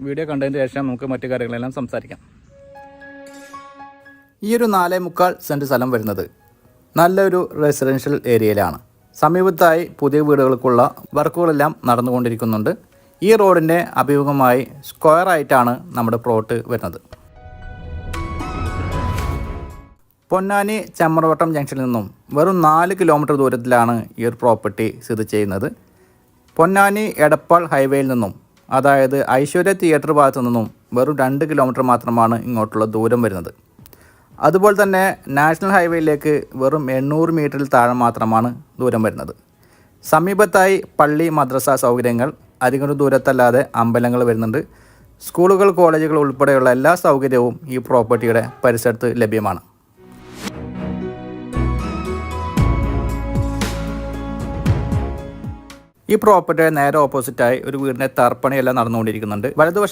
Video കണ്ടതിന് ശേഷം നമുക്ക് മറ്റു കാര്യങ്ങളെല്ലാം സംസാരിക്കാം. ഈ ഒരു 4.25 സെൻറ്റ് സ്ഥലം വരുന്നത് നല്ലൊരു റെസിഡൻഷ്യൽ ഏരിയയിലാണ്. സമീപത്തായി പുതിയ വീടുകൾക്കുള്ള വർക്കുകളെല്ലാം നടന്നുകൊണ്ടിരിക്കുന്നുണ്ട്. ഈ റോഡിൻ്റെ അഭിമുഖമായി സ്ക്വയർ ആയിട്ടാണ് നമ്മുടെ പ്ലോട്ട് വരുന്നത്. പൊന്നാനി ചമ്മറവട്ടം ജംഗ്ഷനിൽ നിന്നും വെറും 4 കിലോമീറ്റർ ദൂരത്തിലാണ് ഈ ഒരു പ്രോപ്പർട്ടി സ്ഥിതി ചെയ്യുന്നത്. പൊന്നാനി എടപ്പാൾ ഹൈവേയിൽ നിന്നും, അതായത് ഐശ്വര്യ തിയേറ്റർ ഭാഗത്തു നിന്നും വെറും 2 കിലോമീറ്റർ മാത്രമാണ് ഇങ്ങോട്ടുള്ള ദൂരം വരുന്നത്. അതുപോലെ തന്നെ നാഷണൽ ഹൈവേയിലേക്ക് വെറും 800 മീറ്ററിൽ താഴെ മാത്രമാണ് ദൂരം വരുന്നത്. സമീപത്തായി പള്ളി, മദ്രസ സൗകര്യങ്ങൾ, അധികം ദൂരത്തല്ലാതെ അമ്പലങ്ങൾ വരുന്നുണ്ട്. സ്കൂളുകൾ, കോളേജുകൾ ഉൾപ്പെടെയുള്ള എല്ലാ സൗകര്യവും ഈ പ്രോപ്പർട്ടിയുടെ പരിസരത്ത് ലഭ്യമാണ്. ഈ പ്രോപ്പർട്ടിയുടെ നേരെ ഓപ്പോസിറ്റായി ഒരു വീടിൻ്റെ തർപ്പണിയെല്ലാം നടന്നുകൊണ്ടിരിക്കുന്നുണ്ട്. വലതുവശം